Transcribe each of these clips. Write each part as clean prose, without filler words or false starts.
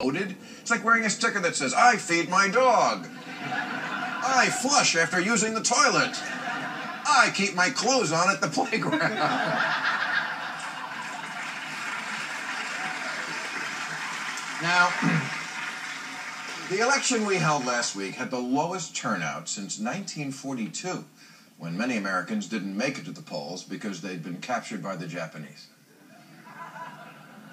voted. It's like wearing a sticker that says, I feed my dog. I flush after using the toilet. I keep my clothes on at the playground. Now, the election we held last week had the lowest turnout since 1942, when many Americans didn't make it to the polls because they'd been captured by the Japanese.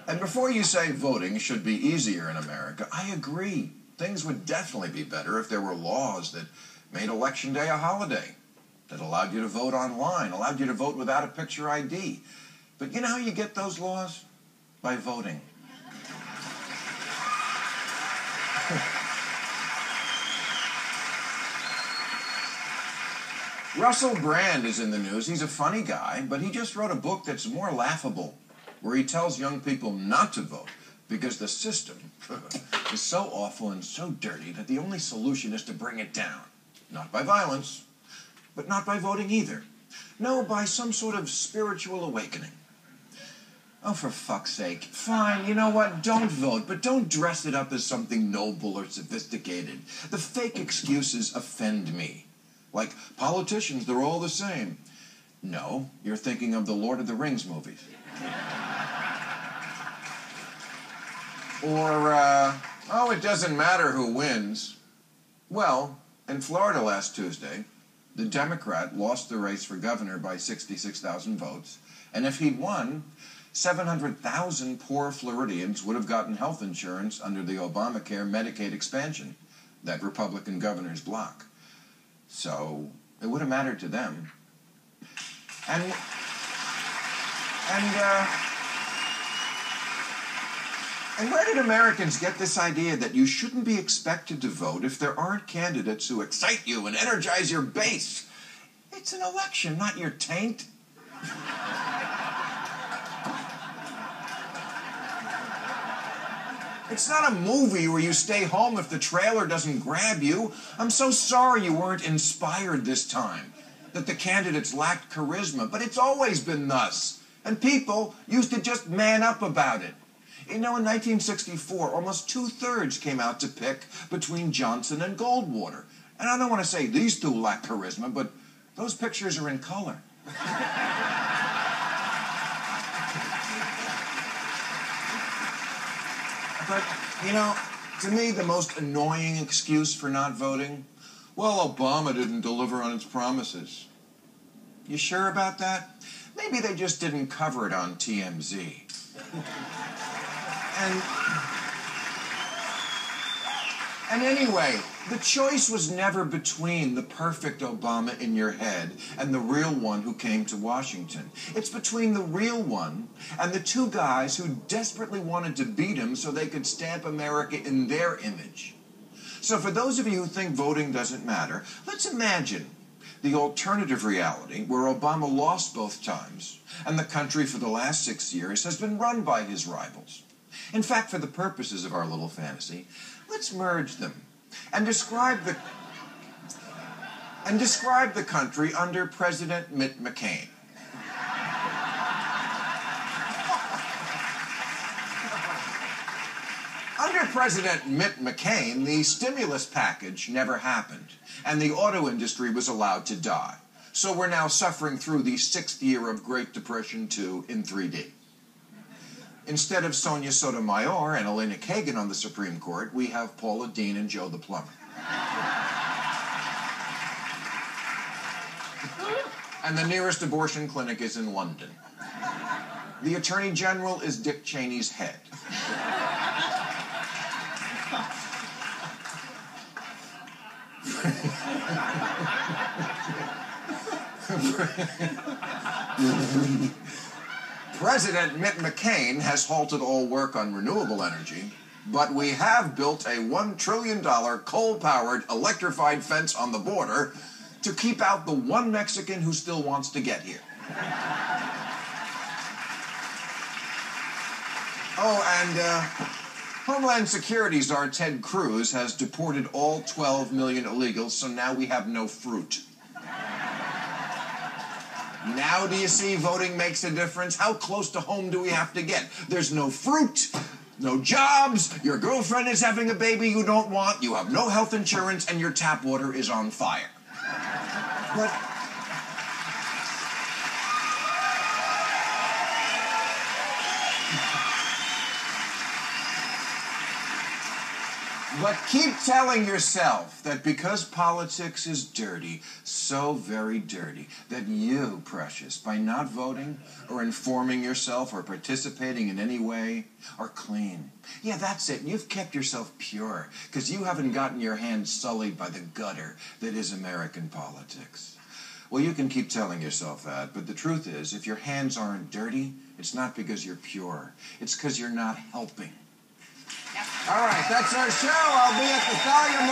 And before you say voting should be easier in America, I agree. Things would definitely be better if there were laws that made Election Day a holiday, that allowed you to vote online, allowed you to vote without a picture ID. But you know how you get those laws? By voting. Russell Brand is in the news. He's a funny guy, but he just wrote a book that's more laughable, where he tells young people not to vote because the system is so awful and so dirty that the only solution is to bring it down. Not by violence, but not by voting either. No, by some sort of spiritual awakening. Oh, for fuck's sake. Fine, you know what? Don't vote, but don't dress it up as something noble or sophisticated. The fake excuses offend me. Like, politicians, they're all the same. No, you're thinking of the Lord of the Rings movies. Or, oh, it doesn't matter who wins. Well, in Florida last Tuesday, the Democrat lost the race for governor by 66,000 votes, and if he'd won, 700,000 poor Floridians would have gotten health insurance under the Obamacare Medicaid expansion that Republican governors block. So it would have mattered to them. And where did Americans get this idea that you shouldn't be expected to vote if there aren't candidates who excite you and energize your base? It's an election, not your taint. It's not a movie where you stay home if the trailer doesn't grab you. I'm so sorry you weren't inspired this time, that the candidates lacked charisma, but it's always been thus. And people used to just man up about it. You know, in 1964, almost 2/3 came out to pick between Johnson and Goldwater. And I don't want to say these two lack charisma, but those pictures are in color. But, you know, to me, the most annoying excuse for not voting, well, Obama didn't deliver on his promises. You sure about that? Maybe they just didn't cover it on TMZ. And anyway, the choice was never between the perfect Obama in your head and the real one who came to Washington. It's between the real one and the two guys who desperately wanted to beat him so they could stamp America in their image. So for those of you who think voting doesn't matter, let's imagine the alternative reality where Obama lost both times and the country for the last 6 years has been run by his rivals. In fact, for the purposes of our little fantasy, let's merge them and describe the country under President Mitt McCain. Under President Mitt McCain, the stimulus package never happened, and the auto industry was allowed to die. So we're now suffering through the 6th year of Great Depression 2 in 3D. Instead of Sonia Sotomayor and Elena Kagan on the Supreme Court, we have Paula Deen and Joe the Plumber. And the nearest abortion clinic is in London. The Attorney General is Dick Cheney's head. President Mitt McCain has halted all work on renewable energy, but we have built a $1 trillion coal-powered electrified fence on the border to keep out the one Mexican who still wants to get here. Oh, and Homeland Security czar Ted Cruz has deported all 12 million illegals, so now we have no fruit. Now do you see voting makes a difference? How close to home do we have to get? There's no fruit, no jobs, your girlfriend is having a baby you don't want, you have no health insurance, and your tap water is on fire. But keep telling yourself that because politics is dirty, so very dirty, that you, precious, by not voting or informing yourself or participating in any way, are clean. Yeah, that's it. You've kept yourself pure because you haven't gotten your hands sullied by the gutter that is American politics. Well, you can keep telling yourself that, but the truth is, if your hands aren't dirty, it's not because you're pure. It's because you're not helping. All right, that's our show. I'll be at the Thalia